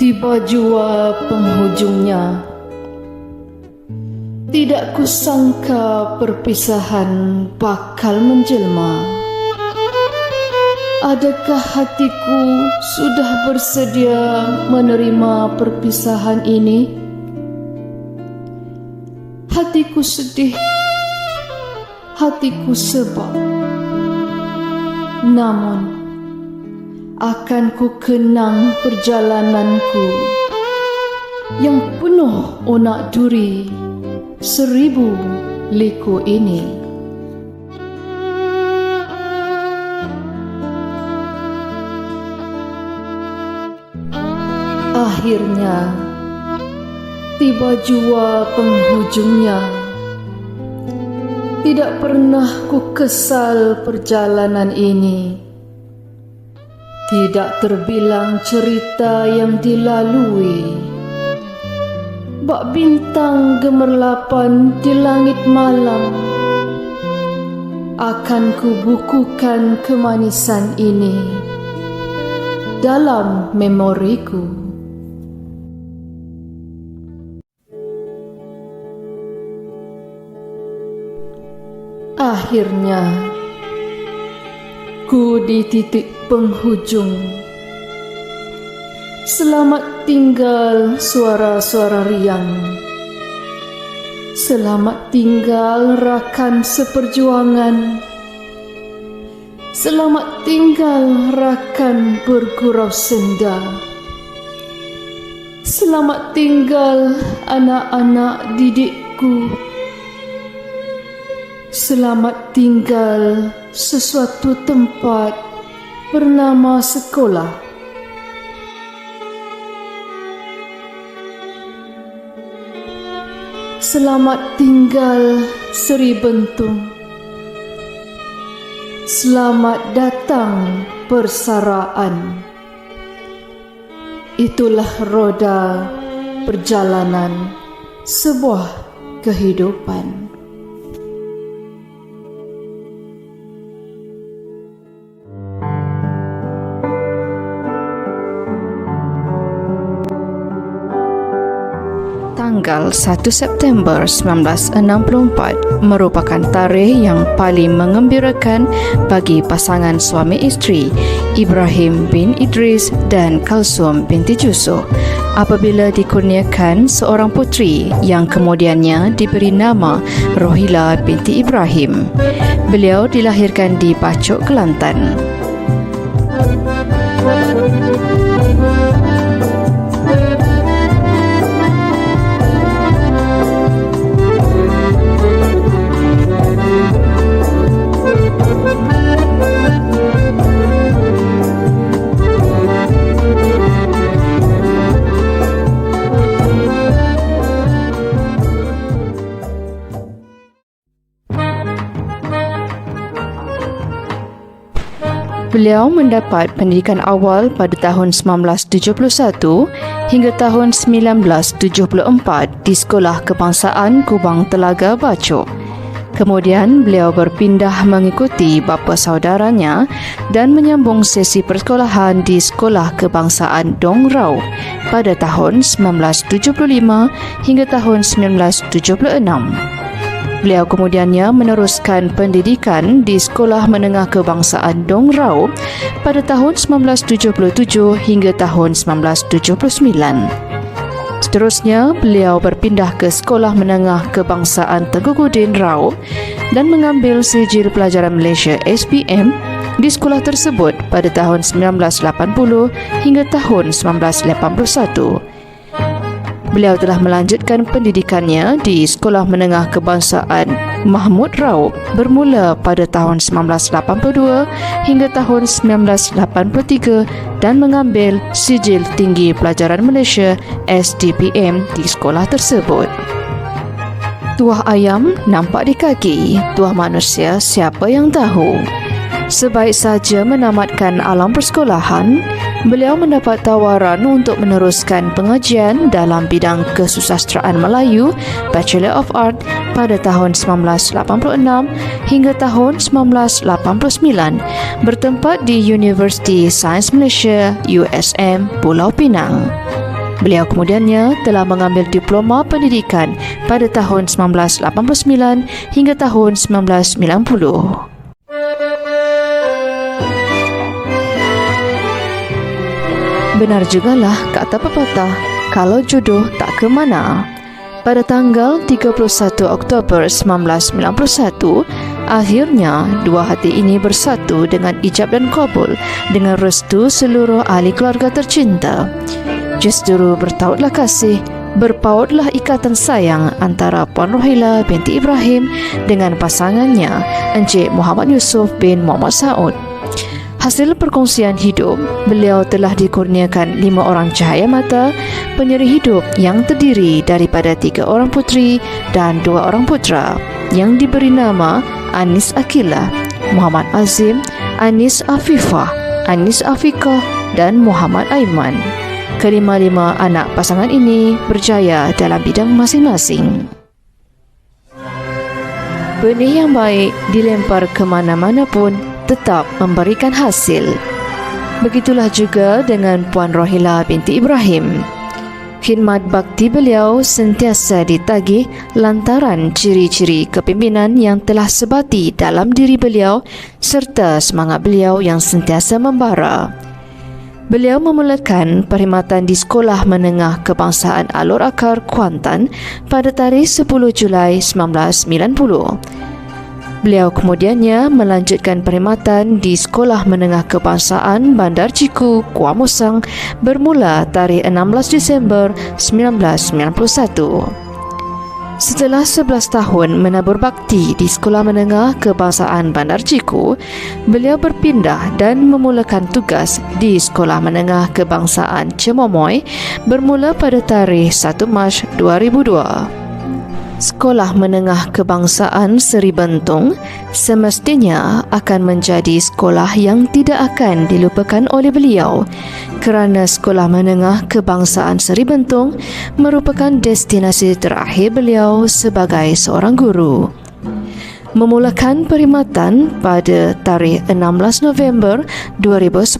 Tiba jua penghujungnya. Tidak kusangka perpisahan bakal menjelma. Adakah hatiku sudah bersedia menerima perpisahan ini? Hatiku sedih, hatiku sebab. Namun akan ku kenang perjalananku yang penuh onak duri 1000 liku ini. Akhirnya tiba jua penghujungnya. Tidak pernah ku kesal perjalanan ini. Tidak terbilang cerita yang dilalui. Bak bintang gemerlapan di langit malam. Akan ku bukukan kemanisan ini dalam memoriku. Akhirnya ku di titik penghujung. Selamat tinggal suara-suara riang. Selamat tinggal rakan seperjuangan. Selamat tinggal rakan bergurau senda. Selamat tinggal anak-anak didikku. Selamat tinggal sesuatu tempat bernama sekolah. Selamat tinggal Seri Bentung. Selamat datang persaraan. Itulah roda perjalanan sebuah kehidupan. Tanggal 1 September 1964 merupakan tarikh yang paling mengembirakan bagi pasangan suami isteri Ibrahim bin Idris dan Kalsum binti Jusoh apabila dikurniakan seorang puteri yang kemudiannya diberi nama Rohila binti Ibrahim. Beliau dilahirkan di Pacok, Kelantan. Beliau mendapat pendidikan awal pada tahun 1971 hingga tahun 1974 di Sekolah Kebangsaan Kubang Telaga, Bacok. Kemudian beliau berpindah mengikuti bapa saudaranya dan menyambung sesi persekolahan di Sekolah Kebangsaan Dong Rau pada tahun 1975 hingga tahun 1976. Beliau kemudiannya meneruskan pendidikan di Sekolah Menengah Kebangsaan Dong Rau pada tahun 1977 hingga tahun 1979. Seterusnya, beliau berpindah ke Sekolah Menengah Kebangsaan Teguhudin Rau dan mengambil sijil pelajaran Malaysia SPM di sekolah tersebut pada tahun 1980 hingga tahun 1981. Beliau telah melanjutkan pendidikannya di Sekolah Menengah Kebangsaan Mahmud Rau bermula pada tahun 1982 hingga tahun 1983 dan mengambil sijil tinggi pelajaran Malaysia SDPM di sekolah tersebut. Tuah ayam nampak di kaki, tuah manusia siapa yang tahu. Sebaik saja menamatkan alam persekolahan, beliau mendapat tawaran untuk meneruskan pengajian dalam bidang kesusasteraan Melayu Bachelor of Art pada tahun 1986 hingga tahun 1989 bertempat di Universiti Sains Malaysia USM Pulau Pinang. Beliau kemudiannya telah mengambil diploma pendidikan pada tahun 1989 hingga tahun 1990. Benar jugalah kata pepatah, kalau jodoh tak ke mana. Pada tanggal 31 Oktober 1991, akhirnya dua hati ini bersatu dengan ijab dan kabul dengan restu seluruh ahli keluarga tercinta. Justru bertautlah kasih, berpautlah ikatan sayang antara Puan Rohila binti Ibrahim dengan pasangannya Encik Muhammad Yusof bin Muhammad Saud. Hasil perkongsian hidup, beliau telah dikurniakan 5 orang cahaya mata, penyeri hidup yang terdiri daripada 3 orang putri dan 2 orang putra yang diberi nama Anis Akilah, Muhammad Azim, Anis Afifah, Anis Afikah dan Muhammad Aiman. Kelima-lima anak pasangan ini berjaya dalam bidang masing-masing. Benih yang baik dilempar ke mana-mana pun tetap memberikan hasil. Begitulah juga dengan Puan Rohila binti Ibrahim. Khidmat bakti beliau sentiasa ditagih lantaran ciri-ciri kepimpinan yang telah sebati dalam diri beliau serta semangat beliau yang sentiasa membara. Beliau memulakan perkhidmatan di Sekolah Menengah Kebangsaan Alor Akar, Kuantan pada tarikh 10 Julai 1990. Beliau kemudiannya melanjutkan perkhidmatan di Sekolah Menengah Kebangsaan Bandar Ciku, Kuala Musang bermula tarikh 16 Disember 1991. Setelah 11 tahun menabur bakti di Sekolah Menengah Kebangsaan Bandar Ciku, beliau berpindah dan memulakan tugas di Sekolah Menengah Kebangsaan Cemomoy bermula pada tarikh 1 Mac 2002. Sekolah Menengah Kebangsaan Seri Bentung semestinya akan menjadi sekolah yang tidak akan dilupakan oleh beliau kerana Sekolah Menengah Kebangsaan Seri Bentung merupakan destinasi terakhir beliau sebagai seorang guru. Memulakan perkhidmatan pada tarikh 16 November 2010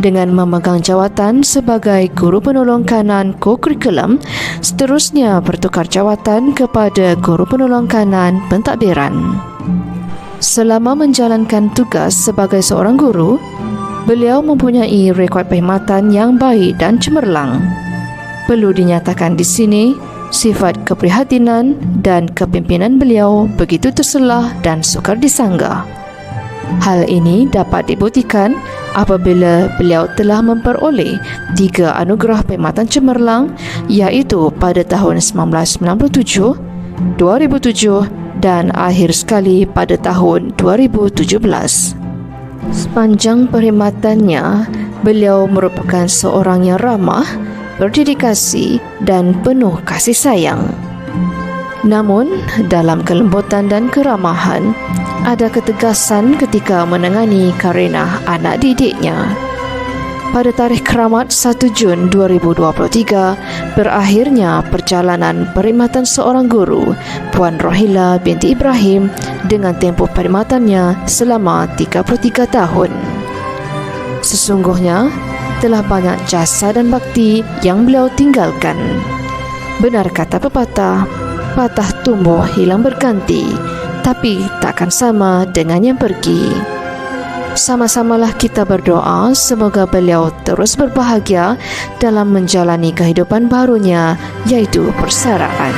dengan memegang jawatan sebagai Guru Penolong Kanan Co-Curriculum, seterusnya bertukar jawatan kepada Guru Penolong Kanan Pentadbiran. Selama menjalankan tugas sebagai seorang guru, beliau mempunyai rekod perkhidmatan yang baik dan cemerlang. Perlu dinyatakan di sini, sifat keprihatinan dan kepimpinan beliau begitu terselah dan sukar disanggah. Hal ini dapat dibuktikan apabila beliau telah memperoleh 3 anugerah perkhidmatan cemerlang, iaitu pada tahun 1997, 2007 dan akhir sekali pada tahun 2017. Sepanjang perkhidmatannya, beliau merupakan seorang yang ramah, berdedikasi dan penuh kasih sayang. Namun, dalam kelembutan dan keramahan, ada ketegasan ketika menangani karenah anak didiknya. Pada tarikh keramat 1 Jun 2023, berakhirnya perjalanan perkhidmatan seorang guru, Puan Rohila binti Ibrahim, dengan tempoh perkhidmatannya selama 33 tahun. Sesungguhnya, telah banyak jasa dan bakti yang beliau tinggalkan. Benar kata pepatah, patah tumbuh hilang berganti, tapi takkan sama dengan yang pergi. Sama-samalah kita berdoa semoga beliau terus berbahagia dalam menjalani kehidupan barunya, yaitu persaraan.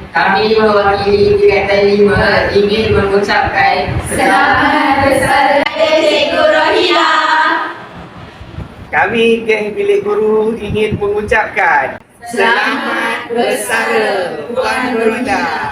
Kami mewakili Ikatan 5 ingin mengucapkan selamat bersara Cikgu Rohila. Kami Geng Bilik Guru ingin mengucapkan selamat bersara Puan Rohila.